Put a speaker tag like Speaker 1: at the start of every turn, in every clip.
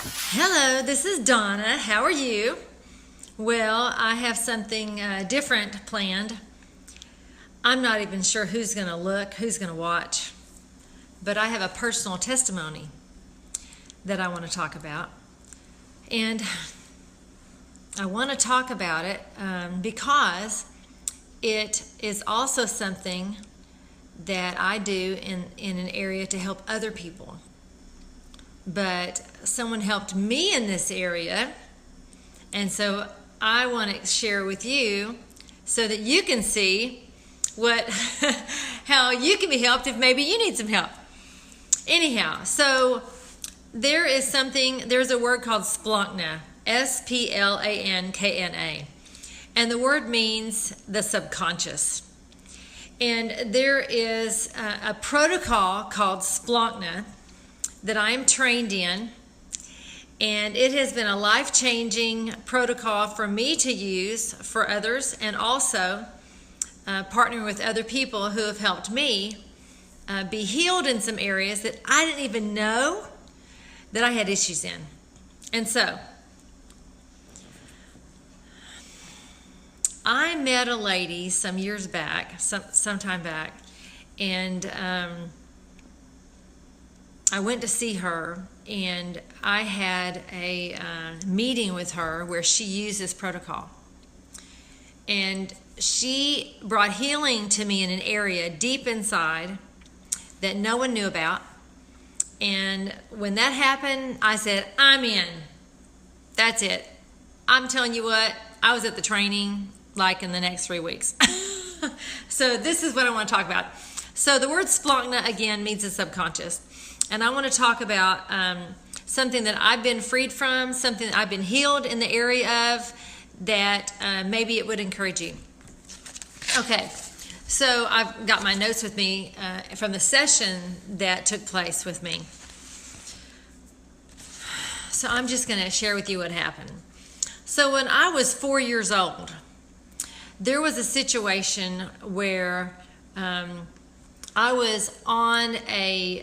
Speaker 1: Hello, this is Donna. How are you? Well, I have something different planned. I'm not even sure who's going to look, who's going to watch, but I have a personal testimony that I want to talk about. And I want to talk about it because it is also something that I do in an area to help other people. But someone helped me in this area, and so I want to share with you so that you can see how you can be helped if maybe you need some help. Anyhow, so there's a word called splankna, S-P-L-A-N-K-N-A, and the word means the subconscious. And there is a protocol called splankna that I am trained in, and it has been a life-changing protocol for me to use for others, and also partnering with other people who have helped me be healed in some areas that I didn't even know that I had issues in. And so I met a lady some time back, and I went to see her, and I had a meeting with her where she used this protocol. And she brought healing to me in an area deep inside that no one knew about. And when that happened, I said, I'm in. That's it. I'm telling you what, I was at the training like in the next 3 weeks. So this is what I want to talk about. So the word splankna, again, means the subconscious. And I want to talk about something that I've been freed from, something that I've been healed in the area of, that maybe it would encourage you. Okay, so I've got my notes with me from the session that took place with me. So I'm just going to share with you what happened. So when I was 4 years old, there was a situation where I was on a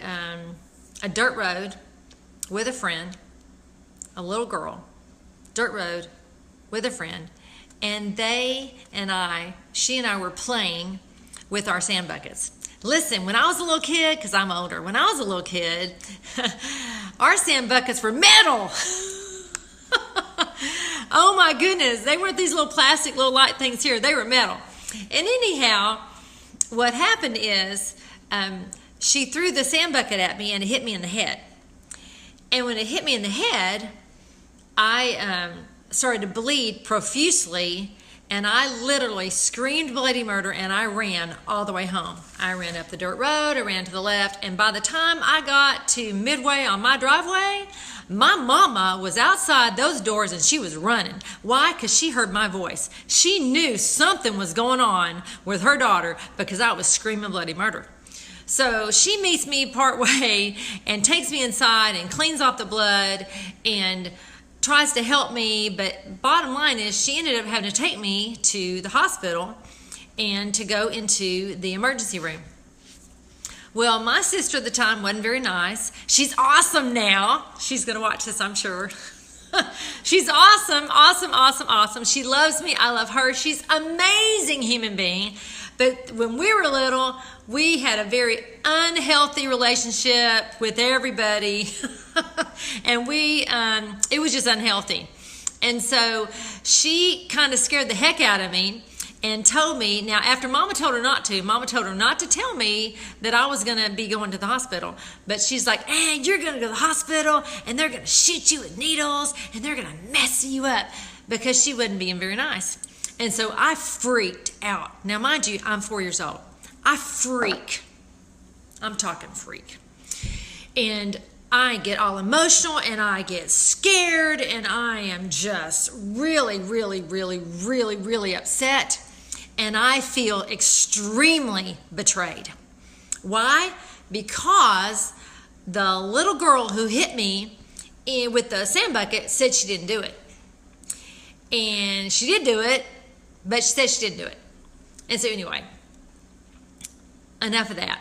Speaker 1: dirt road with a friend, a little girl, dirt road with a friend, and she and I were playing with our sand buckets. Listen, when I was a little kid, because I'm older, when I was a little kid, our sand buckets were metal. Oh my goodness, they weren't these little plastic little light things here, they were metal. And anyhow, what happened is she threw the sand bucket at me and it hit me in the head. And when it hit me in the head, I started to bleed profusely, and I literally screamed bloody murder, and I ran all the way home. I ran up the dirt road, I ran to the left, and by the time I got to midway on my driveway, my mama was outside those doors and she was running. Why? Because she heard my voice. She knew something was going on with her daughter because I was screaming bloody murder. So she meets me part way and takes me inside and cleans off the blood and tries to help me, but bottom line is she ended up having to take me to the hospital and to go into the emergency room. Well, my sister at the time wasn't very nice. She's awesome now. She's going to watch this, I'm sure. She's awesome. She loves me. I love her. She's an amazing human being. But when we were little, we had a very unhealthy relationship with everybody. And it was just unhealthy. And so she kind of scared the heck out of me and told me, now after Mama told her not to tell me that I was going to be going to the hospital. But she's like, hey, you're going to go to the hospital and they're going to shoot you with needles and they're going to mess you up, because she wasn't being very nice. And so I freaked out. Now mind you, I'm 4 years old. I freak. I'm talking freak. And I get all emotional and I get scared and I am just really upset. And I feel extremely betrayed. Why? Because the little girl who hit me with the sand bucket said she didn't do it. And she did do it, but she said she didn't do it. And so anyway, enough of that.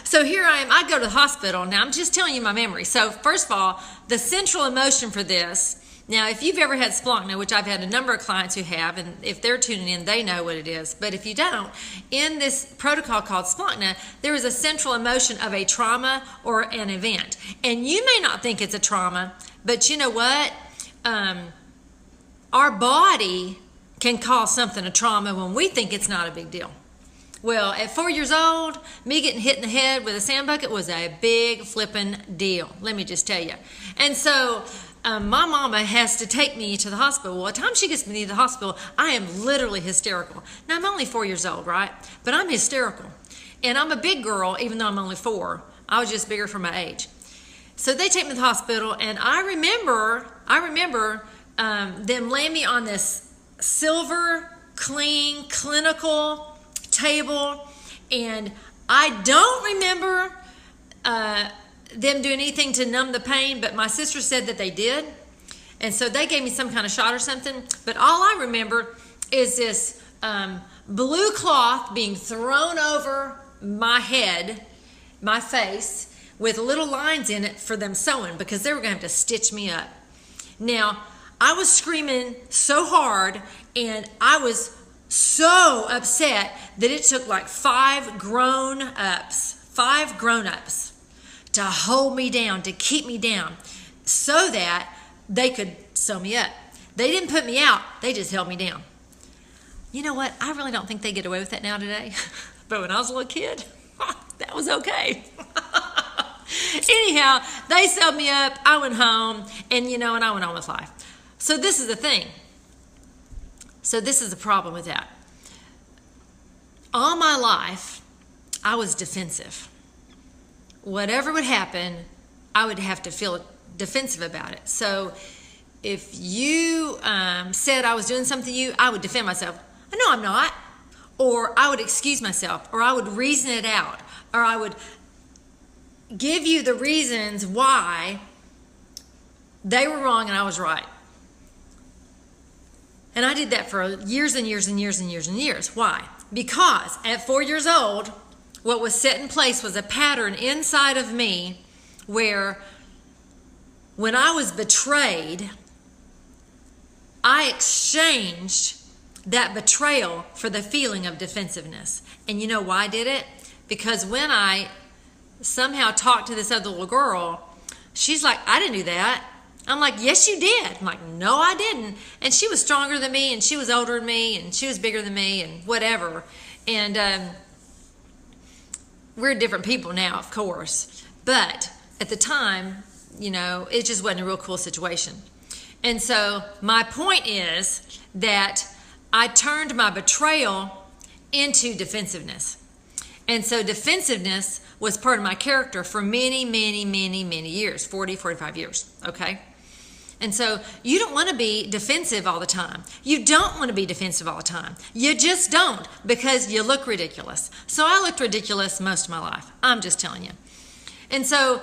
Speaker 1: So here I am. I go to the hospital. Now, I'm just telling you my memory. So first of all, the central emotion for this, now, if you've ever had splankna, which I've had a number of clients who have, and if they're tuning in, they know what it is. But if you don't, in this protocol called splankna, there is a central emotion of a trauma or an event. And you may not think it's a trauma, but you know what? Our body can call something a trauma when we think it's not a big deal. Well, at 4 years old, me getting hit in the head with a sand bucket was a big flipping deal, let me just tell you. And so my mama has to take me to the hospital. Well, by the time she gets me to the hospital, I am literally hysterical. Now, I'm only 4 years old, right? But I'm hysterical. And I'm a big girl, even though I'm only 4. I was just bigger for my age. So they take me to the hospital, and I remember them laying me on this silver, clean, clinical table, and I don't remember them doing anything to numb the pain, but my sister said that they did, and so they gave me some kind of shot or something. But all I remember is this blue cloth being thrown over my head, my face, with little lines in it for them sewing, because they were going to have to stitch me up. Now, I was screaming so hard, and I was so upset that it took like 5 grown-ups to hold me down, to keep me down, so that they could sew me up. They didn't put me out, they just held me down. You know what? I really don't think they get away with that now today. But when I was a little kid, that was okay. Anyhow, they sewed me up, I went home, and I went on with life. So this is the thing. So this is the problem with that. All my life, I was defensive. Whatever would happen, I would have to feel defensive about it. So if you said I was doing something to you, I would defend myself. No, I'm not. Or I would excuse myself, or I would reason it out, or I would give you the reasons why they were wrong and I was right. And I did that for years and years and years and years and years. Why? Because at 4 years old, what was set in place was a pattern inside of me where when I was betrayed, I exchanged that betrayal for the feeling of defensiveness. And you know why I did it? Because when I somehow talked to this other little girl, she's like, I didn't do that. I'm like, yes, you did. I'm like, no, I didn't. And she was stronger than me, and she was older than me, and she was bigger than me, and whatever. And we're different people now, of course. But at the time, it just wasn't a real cool situation. And so my point is that I turned my betrayal into defensiveness. And so defensiveness was part of my character for many, many, many, many years, 40, 45 years, okay? And so you don't want to be defensive all the time. You don't want to be defensive all the time. You just don't, because you look ridiculous. So I looked ridiculous most of my life. I'm just telling you. And so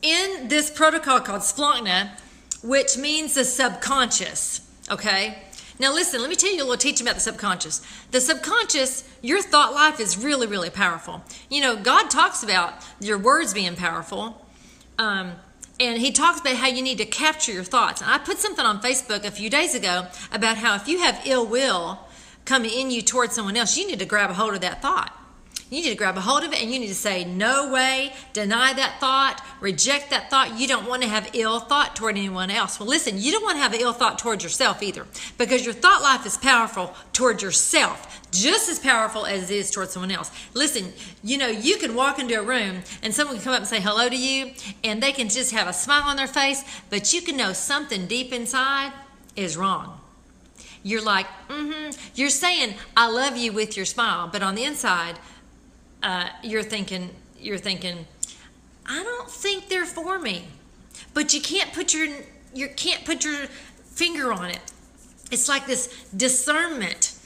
Speaker 1: in this protocol called splankna, which means the subconscious, okay? Now listen, let me tell you a little teaching about the subconscious. The subconscious, your thought life is really, really powerful. God talks about your words being powerful. And he talks about how you need to capture your thoughts. And I put something on Facebook a few days ago about how if you have ill will coming in you towards someone else, you need to grab a hold of that thought. You need to grab a hold of it, and you need to say, no way, deny that thought, reject that thought. You don't want to have ill thought toward anyone else. Well, listen, you don't want to have ill thought toward yourself either, because your thought life is powerful toward yourself, just as powerful as it is toward someone else. Listen, you can walk into a room and someone can come up and say hello to you, and they can just have a smile on their face, but you can know something deep inside is wrong. You're like, you're saying, I love you with your smile, but on the inside, you're thinking, I don't think they're for me. But you can't put your finger on it. It's like this discernment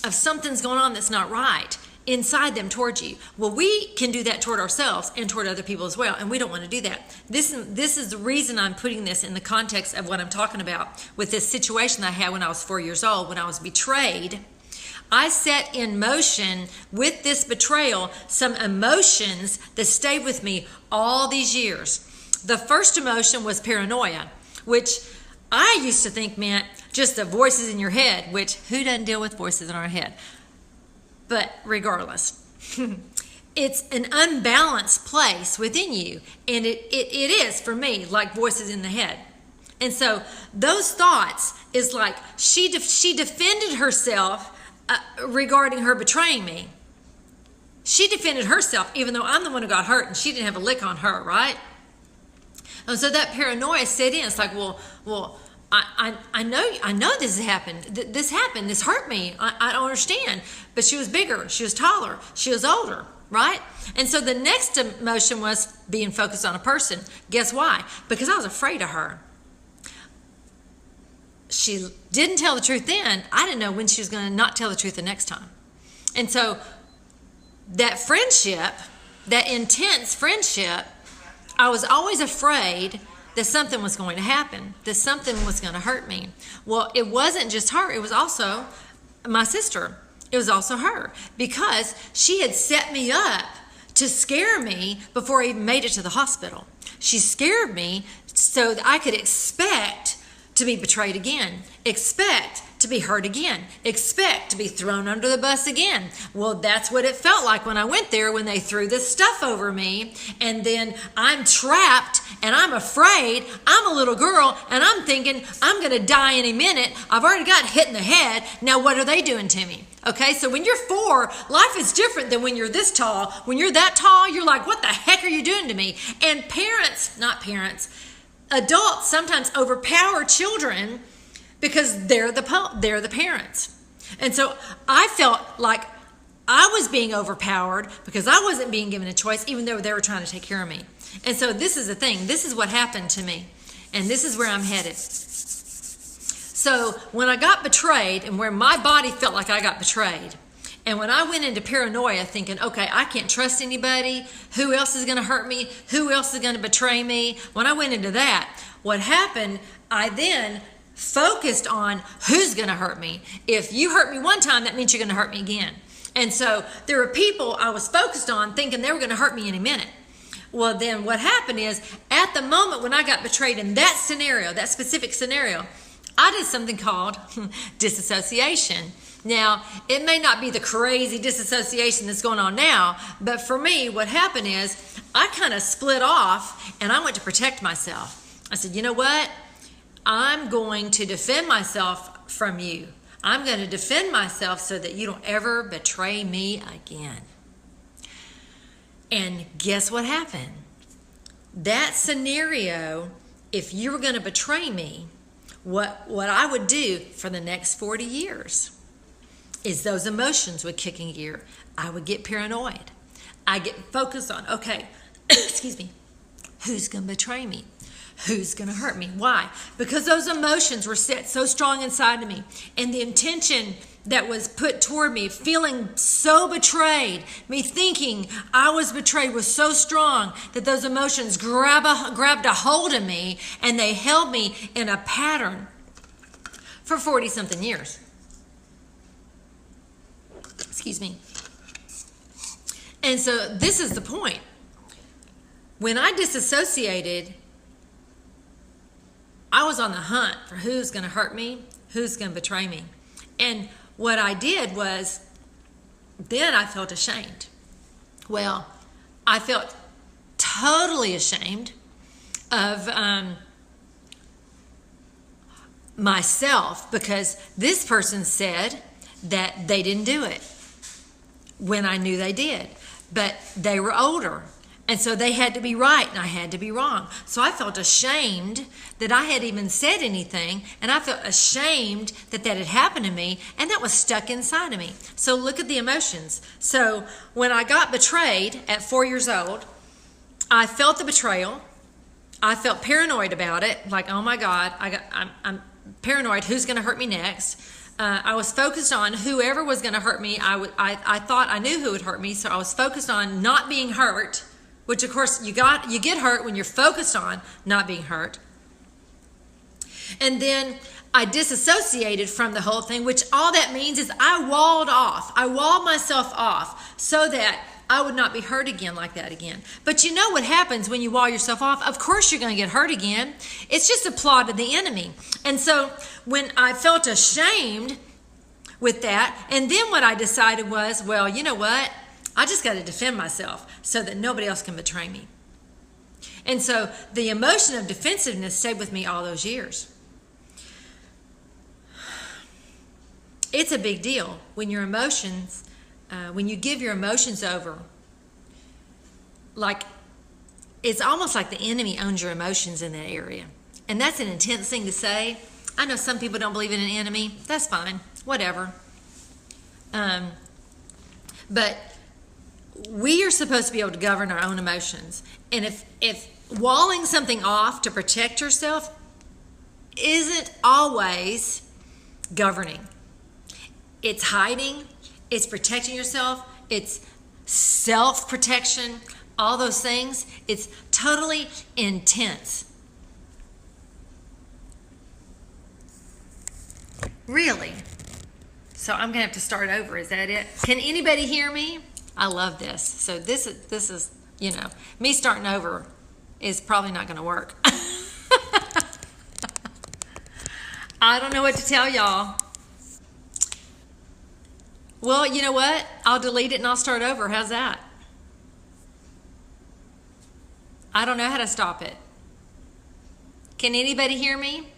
Speaker 1: of something's going on that's not right inside them towards you. Well, we can do that toward ourselves and toward other people as well, and we don't want to do that. This is the reason I'm putting this in the context of what I'm talking about with this situation I had when I was 4 years old, when I was betrayed. I set in motion with this betrayal some emotions that stayed with me all these years. The first emotion was paranoia, which I used to think meant just the voices in your head, which who doesn't deal with voices in our head? But regardless, it's an unbalanced place within you. And it is, for me, like voices in the head. And so those thoughts is like she defended herself regarding her betraying me. She defended herself even though I'm the one who got hurt and she didn't have a lick on her, right? And so that paranoia set in. It's like, well, I know this has happened. This happened. This hurt me. I don't understand. But she was bigger. She was taller. She was older, right? And so the next emotion was being focused on a person. Guess why? Because I was afraid of her. She didn't tell the truth then. I didn't know when she was going to not tell the truth the next time. And so that friendship, that intense friendship, I was always afraid that something was going to happen, that something was going to hurt me. Well, it wasn't just her. It was also my sister. It was also her, because she had set me up to scare me before I even made it to the hospital. She scared me so that I could expect to be betrayed again, expect to be hurt again, expect to be thrown under the bus again. Well, that's what it felt like when I went there, when they threw this stuff over me, and then I'm trapped and I'm afraid. I'm a little girl and I'm thinking I'm going to die any minute. I've already got hit in the head. Now what are they doing to me? Okay, so when you're 4, life is different than when you're this tall. When you're that tall, you're like, what the heck are you doing to me? And adults sometimes overpower children because they're the parents. And so I felt like I was being overpowered because I wasn't being given a choice, even though they were trying to take care of me. And so this is the thing. This is what happened to me. And this is where I'm headed. So when I got betrayed, and where my body felt like I got betrayed, and when I went into paranoia thinking, okay, I can't trust anybody, who else is going to hurt me, who else is going to betray me, when I went into that, what happened, I then focused on who's going to hurt me. If you hurt me one time, that means you're going to hurt me again. And so there were people I was focused on thinking they were going to hurt me any minute. Well, then what happened is, at the moment when I got betrayed in that scenario, that specific scenario, I did something called disassociation. Now, it may not be the crazy disassociation that's going on now, but for me, what happened is I kind of split off and I went to protect myself. I said, you know what? I'm going to defend myself from you. I'm going to defend myself so that you don't ever betray me again. And guess what happened? That scenario, if you were going to betray me, what I would do for the next 40 years is those emotions would kick in gear. I would get paranoid. I get focused on, okay, excuse me, who's going to betray me? Who's going to hurt me? Why? Because those emotions were set so strong inside of me. And the intention that was put toward me, feeling so betrayed, me thinking I was betrayed, was so strong that those emotions grabbed a hold of me, and they held me in a pattern for 40-something years. Excuse me. And so this is the point. When I disassociated, I was on the hunt for who's going to hurt me, who's going to betray me. And what I did was, then I felt ashamed. Well, I felt totally ashamed of myself, because this person said that they didn't do it when I knew they did. But they were older, and so they had to be right and I had to be wrong. So I felt ashamed that I had even said anything, and I felt ashamed that that had happened to me, and that was stuck inside of me. So look at the emotions. So when I got betrayed at 4 years old, I felt the betrayal. I felt paranoid about it, like, oh my God, I'm paranoid, who's going to hurt me next? I was focused on whoever was going to hurt me. I thought I knew who would hurt me, so I was focused on not being hurt, which of course you get hurt when you're focused on not being hurt. And then I disassociated from the whole thing, which all that means is I walled off. I walled myself off so that I would not be hurt again like that again. But you know what happens when you wall yourself off? Of course you're going to get hurt again. It's just a plot of the enemy. And so when I felt ashamed with that, and then what I decided was, well, you know what? I just got to defend myself so that nobody else can betray me. And so the emotion of defensiveness stayed with me all those years. It's a big deal when your emotions, when you give your emotions over. Like, it's almost like the enemy owns your emotions in that area. And that's an intense thing to say. I know some people don't believe in an enemy. That's fine. Whatever. But we are supposed to be able to govern our own emotions. And if walling something off to protect yourself isn't always governing. It's hiding, it's protecting yourself, it's self-protection, all those things. It's totally intense. Really? So I'm gonna have to start over, is that it? Can anybody hear me? I love this. So this is, you know, me starting over is probably not gonna work. I don't know what to tell y'all. Well, you know what? I'll delete it and I'll start over. How's that? I don't know how to stop it. Can anybody hear me?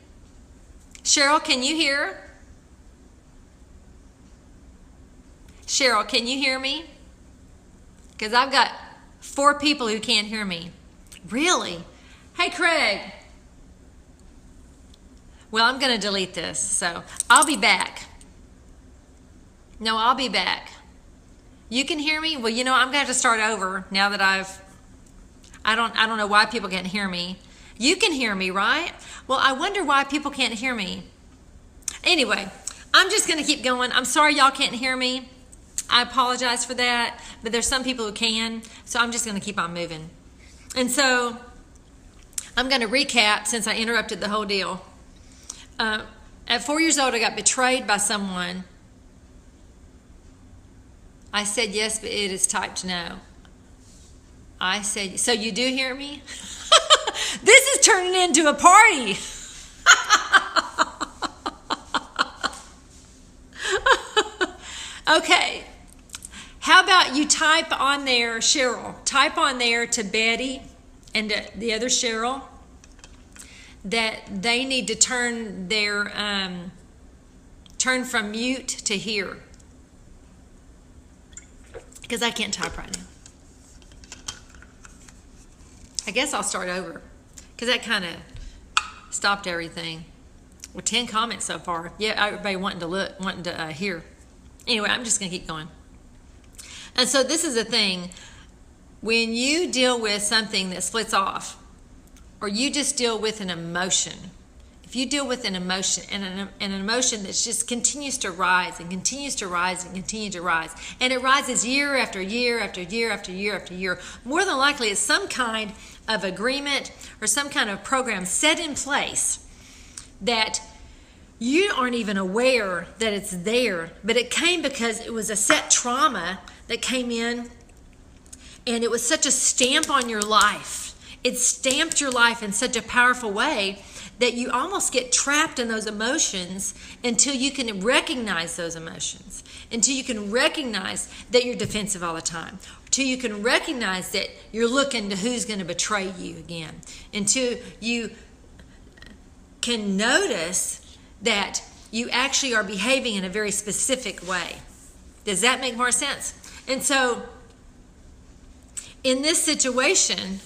Speaker 1: Cheryl, can you hear? Cheryl, can you hear me? Because I've got 4 people who can't hear me. Really? Hey, Craig. Well, I'm going to delete this, so I'll be back. No, I'll be back. You can hear me? Well, you know, I'm going to have to start over now that I don't know why people can't hear me. You can hear me, right? Well, I wonder why people can't hear me. Anyway, I'm just going to keep going. I'm sorry y'all can't hear me. I apologize for that, but there's some people who can, so I'm just going to keep on moving. And so I'm going to recap since I interrupted the whole deal. At 4 years old, I got betrayed by someone. I said yes, but it is typed no. I said, so you do hear me? This is turning into a party. Okay. How about you type on there, Cheryl, type on there to Betty and the other Cheryl that they need to turn their, turn from mute to here. Because I can't type right now. I guess I'll start over. Because that kind of stopped everything. With 10 comments so far. Yeah, everybody wanting to hear. Anyway, I'm just going to keep going. And so this is the thing. When you deal with something that splits off, or you just deal with an emotion, if you deal with an emotion and an emotion that just continues to rise and continues to rise and continue to rise, and it rises year after year after year after year after year, more than likely it's some kind of agreement or some kind of program set in place that you aren't even aware that it's there, but it came because it was a set trauma that came in, and it was such a stamp on your life. It stamped your life in such a powerful way that you almost get trapped in those emotions until you can recognize those emotions, until you can recognize that you're defensive all the time, until you can recognize that you're looking to who's going to betray you again, until you can notice that you actually are behaving in a very specific way. Does that make more sense? And so in this situation,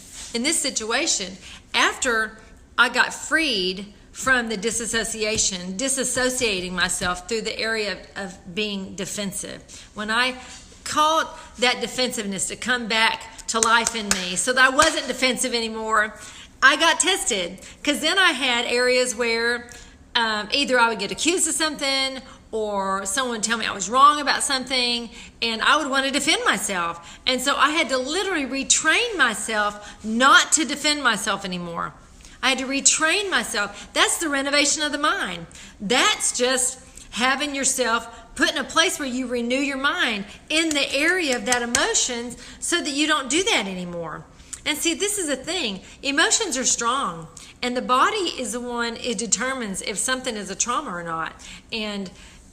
Speaker 1: after I got freed from the disassociating myself through the area of being defensive, when I called that defensiveness to come back to life in me so that I wasn't defensive anymore, I got tested, because then I had areas where either I would get accused of something or someone would tell me I was wrong about something, and I would want to defend myself. And so I had to literally retrain myself not to defend myself anymore. I had to retrain myself. That's the renovation of the mind. That's just having yourself put in a place where you renew your mind in the area of that emotion so that you don't do that anymore. And see, this is the thing. Emotions are strong, and the body is the one it determines if something is a trauma or not. And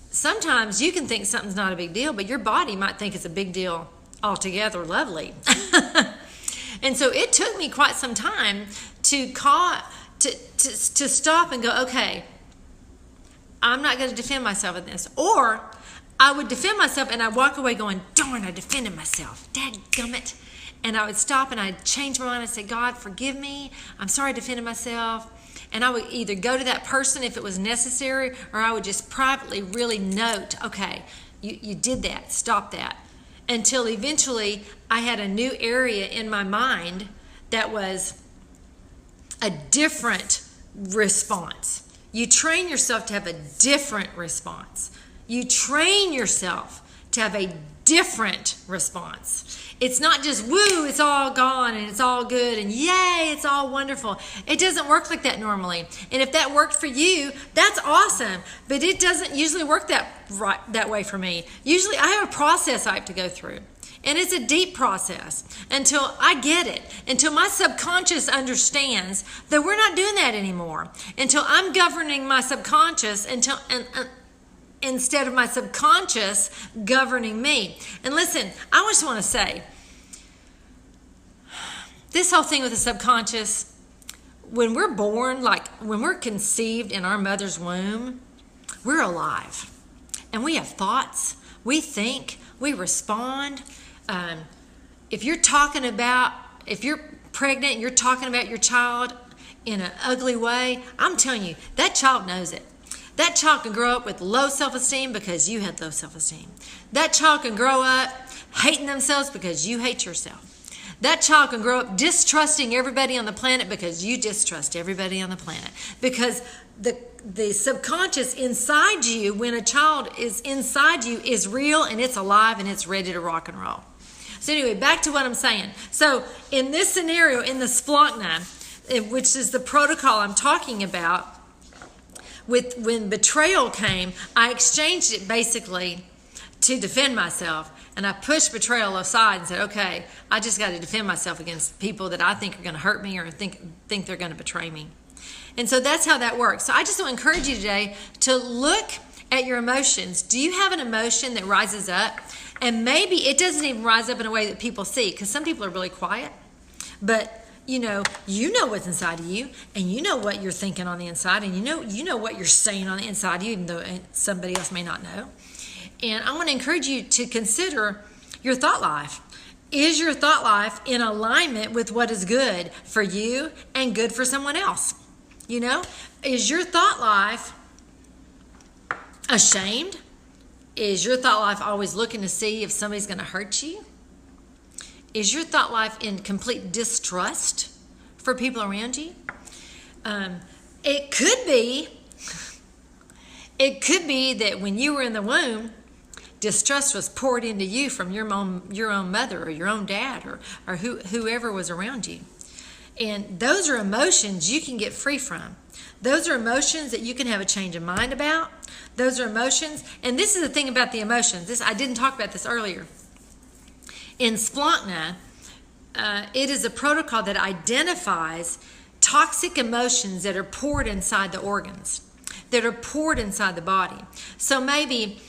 Speaker 1: sometimes you can think something's not a big deal, but your body might think it's a big deal altogether. Lovely. And so it took me quite some time to stop and go, okay, I'm not going to defend myself in this. Or I would defend myself and I'd walk away going, darn, I defended myself. Dadgummit. And I would stop and I'd change my mind and say, God, forgive me. I'm sorry I defended myself. And I would either go to that person if it was necessary, or I would just privately really note, okay, you did that, stop that. Until eventually I had a new area in my mind that was a different response. You train yourself to have a different response. You train yourself to have a different response. It's not just, woo, it's all gone and it's all good and yay, it's all wonderful. It doesn't work like that normally. And if that worked for you, that's awesome. But it doesn't usually work that way for me. Usually I have a process I have to go through. And it's a deep process until I get it, until my subconscious understands that we're not doing that anymore, until I'm governing my subconscious instead of my subconscious governing me. And listen, I just want to say, this whole thing with the subconscious, when we're born, like when we're conceived in our mother's womb, we're alive. And we have thoughts, we think, we respond. If you're pregnant and you're talking about your child in an ugly way, I'm telling you, that child knows it. That child can grow up with low self-esteem because you had low self-esteem. That child can grow up hating themselves because you hate yourself. That child can grow up distrusting everybody on the planet because you distrust everybody on the planet. Because the subconscious inside you, when a child is inside you, is real and it's alive and it's ready to rock and roll. So anyway, back to what I'm saying. So in this scenario, in the Splunk, which is the protocol I'm talking about, when betrayal came, I exchanged it basically to defend myself. And I pushed betrayal aside and said, okay, I just got to defend myself against people that I think are going to hurt me or think they're going to betray me. And so that's how that works. So I just want to encourage you today to look at your emotions. Do you have an emotion that rises up? And maybe it doesn't even rise up in a way that people see, because some people are really quiet. But you know what's inside of you, and you know what you're thinking on the inside, and you know what you're saying on the inside of you, even though somebody else may not know. And I want to encourage you to consider your thought life. Is your thought life in alignment with what is good for you and good for someone else? Is your thought life ashamed? Is your thought life always looking to see if somebody's going to hurt you? Is your thought life in complete distrust for people around you? It could be that when you were in the womb, distrust was poured into you from your own mother or your own dad or whoever was around you. And those are emotions you can get free from. Those are emotions that you can have a change of mind about. Those are emotions. And this is the thing about the emotions. I didn't talk about this earlier. In Splunk, it is a protocol that identifies toxic emotions that are poured inside the organs, that are poured inside the body. So maybe,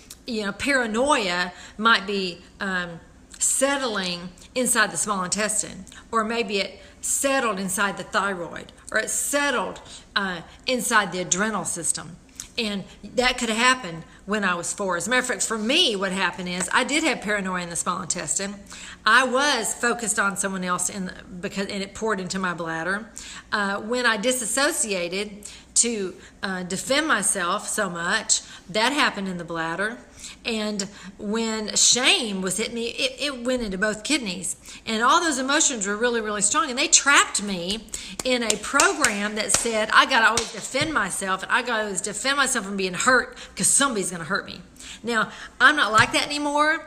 Speaker 1: paranoia might be settling inside the small intestine, or maybe it settled inside the thyroid, or it settled inside the adrenal system. And that could happen when I was 4. As a matter of fact, for me, what happened is I did have paranoia in the small intestine. I was focused on someone else, and it poured into my bladder. When I disassociated to defend myself so much, That happened in the bladder. And when shame was hitting me, it went into both kidneys. And all those emotions were really, really strong. And they trapped me in a program that said, I got to always defend myself. And I got to always defend myself from being hurt because somebody's going to hurt me. Now, I'm not like that anymore.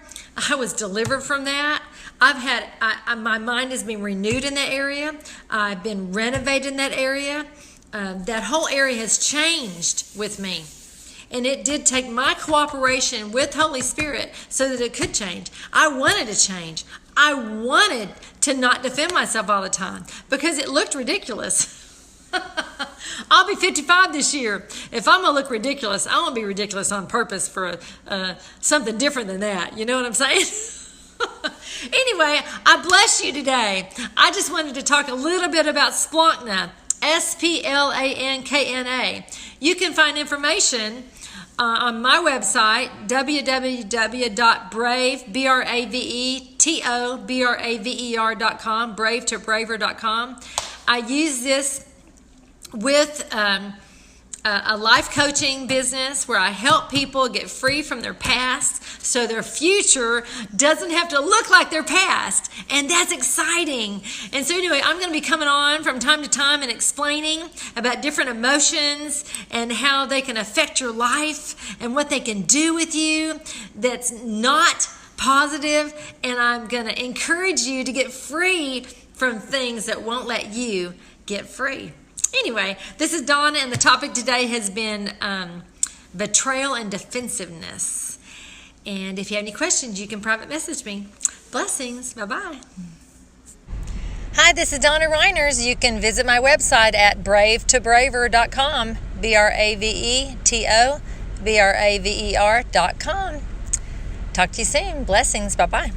Speaker 1: I was delivered from that. My mind has been renewed in that area. I've been renovated in that area. That whole area has changed with me. And it did take my cooperation with Holy Spirit so that it could change. I wanted to change. I wanted to not defend myself all the time because it looked ridiculous. I'll be 55 this year. If I'm going to look ridiculous, I want to be ridiculous on purpose for something different than that. You know what I'm saying? Anyway, I bless you today. I just wanted to talk a little bit about Splankna, Splankna. You can find information on my website, www.brave.com, brave2braver.com. I use this with a life coaching business where I help people get free from their past so their future doesn't have to look like their past. And that's exciting. And so anyway, I'm going to be coming on from time to time and explaining about different emotions and how they can affect your life and what they can do with you that's not positive. And I'm going to encourage you to get free from things that won't let you get free. Anyway, this is Donna, and the topic today has been betrayal and defensiveness. And if you have any questions, you can private message me. Blessings. Bye-bye. Hi, this is Donna Reiners. You can visit my website at brave2braver.com, BRAVETOBRAVER.com. Talk to you soon. Blessings. Bye-bye.